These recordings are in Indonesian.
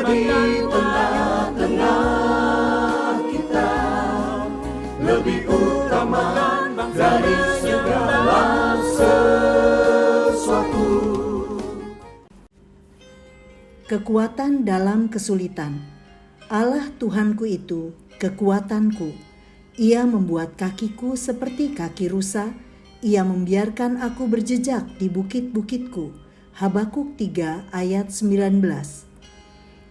di tengah-tengah kita, lebih utama dari segala sesuatu. Kekuatan dalam kesulitan. Allah Tuhanku itu kekuatanku. Ia membuat kakiku seperti kaki rusa. Ia membiarkan aku berjejak di bukit-bukitku. Habakuk 3 ayat 19.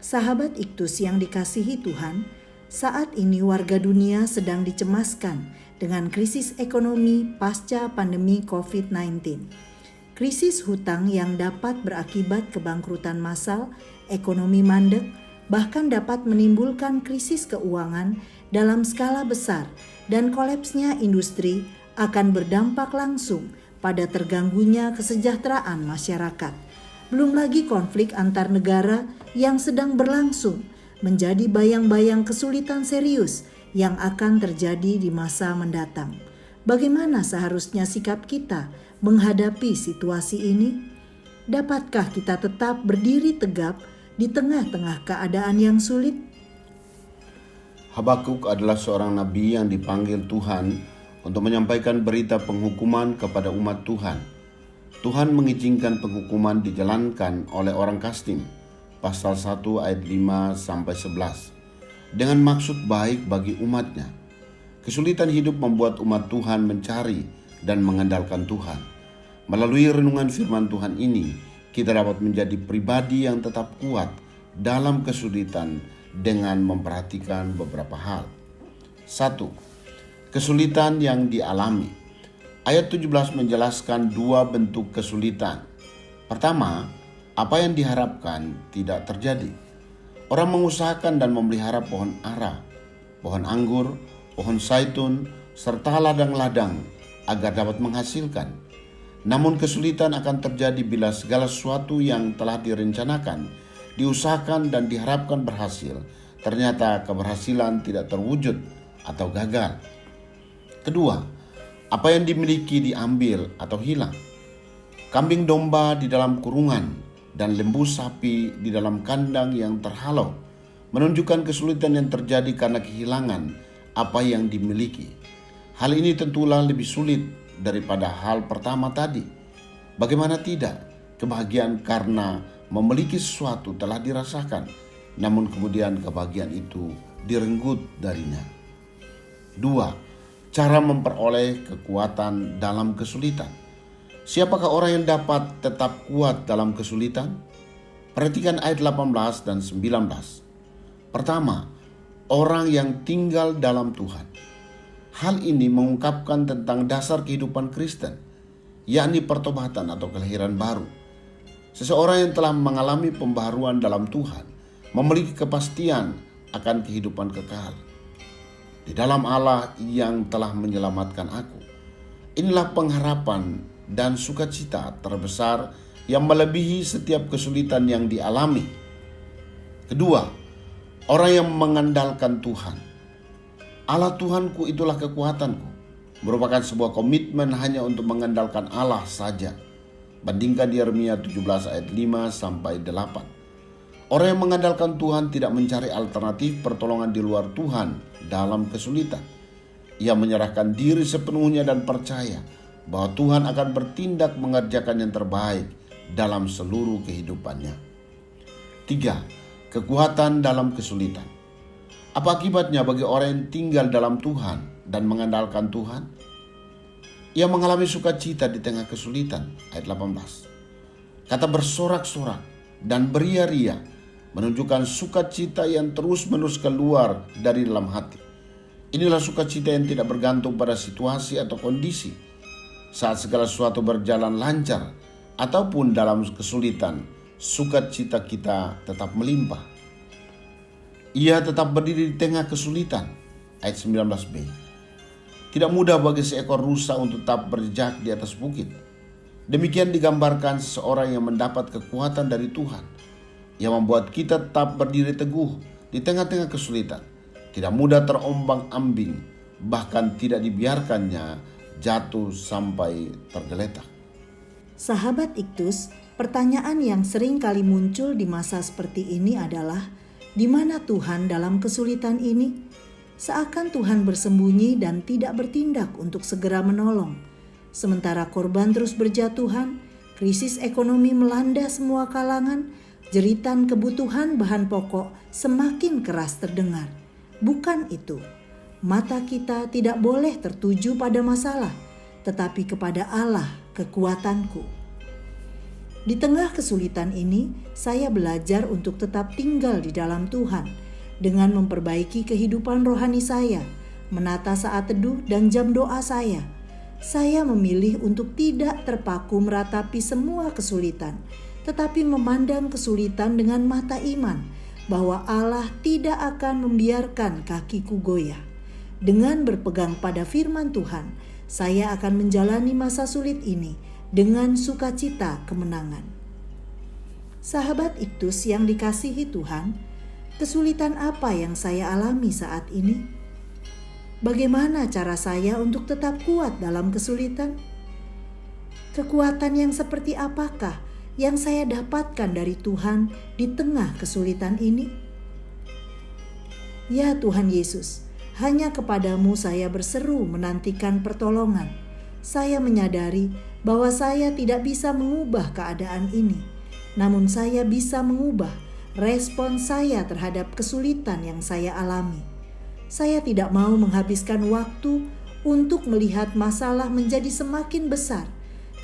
Sahabat Iktus yang dikasihi Tuhan, saat ini warga dunia sedang dicemaskan dengan krisis ekonomi pasca pandemi COVID-19. Krisis hutang yang dapat berakibat kebangkrutan massal, ekonomi mandek, bahkan dapat menimbulkan krisis keuangan dalam skala besar, dan kolapsnya industri akan berdampak langsung pada terganggunya kesejahteraan masyarakat. Belum lagi konflik antar negara yang sedang berlangsung menjadi bayang-bayang kesulitan serius yang akan terjadi di masa mendatang. Bagaimana seharusnya sikap kita menghadapi situasi ini? Dapatkah kita tetap berdiri tegap di tengah-tengah keadaan yang sulit? Habakuk adalah seorang nabi yang dipanggil Tuhan untuk menyampaikan berita penghukuman kepada umat Tuhan. Tuhan mengizinkan penghukuman dijalankan oleh orang Kasdim, pasal 1 ayat 5-11, dengan maksud baik bagi umatnya. Kesulitan hidup membuat umat Tuhan mencari dan mengandalkan Tuhan. Melalui renungan firman Tuhan ini, kita dapat menjadi pribadi yang tetap kuat dalam kesulitan dengan memperhatikan beberapa hal. 1. Kesulitan yang dialami. Ayat 17 menjelaskan dua bentuk kesulitan. Pertama, apa yang diharapkan tidak terjadi. Orang mengusahakan dan memelihara pohon ara, pohon anggur, pohon zaitun, serta ladang-ladang agar dapat menghasilkan. Namun kesulitan akan terjadi bila segala sesuatu yang telah direncanakan, diusahakan dan diharapkan berhasil, ternyata keberhasilan tidak terwujud atau gagal. Kedua, apa yang dimiliki diambil atau hilang. Kambing domba di dalam kurungan dan lembu sapi di dalam kandang yang terhalau menunjukkan kesulitan yang terjadi karena kehilangan apa yang dimiliki. Hal ini tentulah lebih sulit daripada hal pertama tadi. Bagaimana tidak, kebahagiaan karena memiliki sesuatu telah dirasakan, namun kemudian kebahagiaan itu direnggut darinya. 2. Cara memperoleh kekuatan dalam kesulitan. Siapakah orang yang dapat tetap kuat dalam kesulitan? Perhatikan ayat 18 dan 19. Pertama, orang yang tinggal dalam Tuhan. Hal ini mengungkapkan tentang dasar kehidupan Kristen, yakni pertobatan atau kelahiran baru. Seseorang yang telah mengalami pembaharuan dalam Tuhan memiliki kepastian akan kehidupan kekal di dalam Allah yang telah menyelamatkan aku. Inilah pengharapan dan sukacita terbesar yang melebihi setiap kesulitan yang dialami. Kedua, orang yang mengandalkan Tuhan. Allah Tuhanku itulah kekuatanku merupakan sebuah komitmen hanya untuk mengandalkan Allah saja. Bandingkan di Yeremia 17 ayat 5-8. Orang yang mengandalkan Tuhan tidak mencari alternatif pertolongan di luar Tuhan dalam kesulitan. Ia menyerahkan diri sepenuhnya dan percaya bahwa Tuhan akan bertindak mengerjakan yang terbaik dalam seluruh kehidupannya. 3. Kekuatan dalam kesulitan. Apa akibatnya bagi orang yang tinggal dalam Tuhan dan mengandalkan Tuhan? Ia mengalami sukacita di tengah kesulitan. Ayat 18. Kata bersorak-sorak dan beria-ria menunjukkan sukacita yang terus-menerus keluar dari dalam hati. Inilah sukacita yang tidak bergantung pada situasi atau kondisi. Saat segala sesuatu berjalan lancar ataupun dalam kesulitan, sukacita kita tetap melimpah. Ia tetap berdiri di tengah kesulitan. Ayat 19b. Tidak mudah bagi seekor rusa untuk tetap berjejak di atas bukit. Demikian digambarkan seseorang yang mendapat kekuatan dari Tuhan, yang membuat kita tetap berdiri teguh di tengah-tengah kesulitan, tidak mudah terombang-ambing, bahkan tidak dibiarkannya jatuh sampai tergeletak. Sahabat Iktus, pertanyaan yang sering kali muncul di masa seperti ini adalah, Di mana Tuhan dalam kesulitan ini? Seakan Tuhan bersembunyi dan tidak bertindak untuk segera menolong. Sementara korban terus berjatuhan, krisis ekonomi melanda semua kalangan, jeritan kebutuhan bahan pokok semakin keras terdengar. Bukan itu. Mata kita tidak boleh tertuju pada masalah, tetapi kepada Allah kekuatanku. Di tengah kesulitan ini, saya belajar untuk tetap tinggal di dalam Tuhan dengan memperbaiki kehidupan rohani saya, menata saat teduh dan jam doa saya. Saya memilih untuk tidak terpaku meratapi semua kesulitan, tetapi memandang kesulitan dengan mata iman bahwa Allah tidak akan membiarkan kakiku goyah. Dengan berpegang pada firman Tuhan, saya akan menjalani masa sulit ini dengan sukacita kemenangan. Sahabat Iktus yang dikasihi Tuhan, kesulitan apa yang saya alami saat ini? Bagaimana cara saya untuk tetap kuat dalam kesulitan? Kekuatan yang seperti apakah yang saya dapatkan dari Tuhan di tengah kesulitan ini? Ya Tuhan Yesus, hanya kepadamu saya berseru menantikan pertolongan. Saya menyadari bahwa saya tidak bisa mengubah keadaan ini, namun saya bisa mengubah respon saya terhadap kesulitan yang saya alami. Saya tidak mau menghabiskan waktu untuk melihat masalah menjadi semakin besar,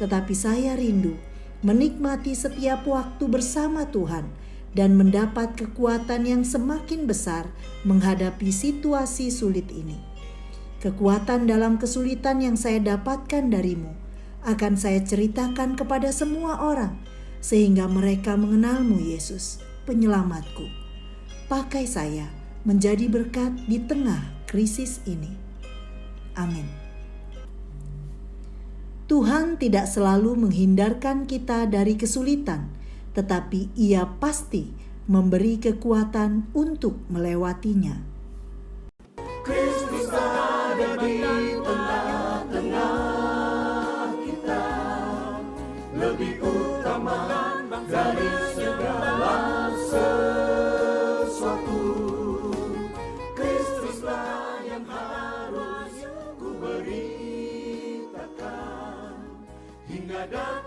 tetapi saya rindu menikmati setiap waktu bersama Tuhan dan mendapat kekuatan yang semakin besar menghadapi situasi sulit ini. Kekuatan dalam kesulitan yang saya dapatkan darimu akan saya ceritakan kepada semua orang, sehingga mereka mengenalmu Yesus, penyelamatku. Pakai saya menjadi berkat di tengah krisis ini. Amin. Tuhan tidak selalu menghindarkan kita dari kesulitan, tetapi Ia pasti memberi kekuatan untuk melewatinya. Kristus ada di tengah-tengah kita, lebih utama dari segala sesuatu. Kristuslah yang harus ku beritakan hingga datang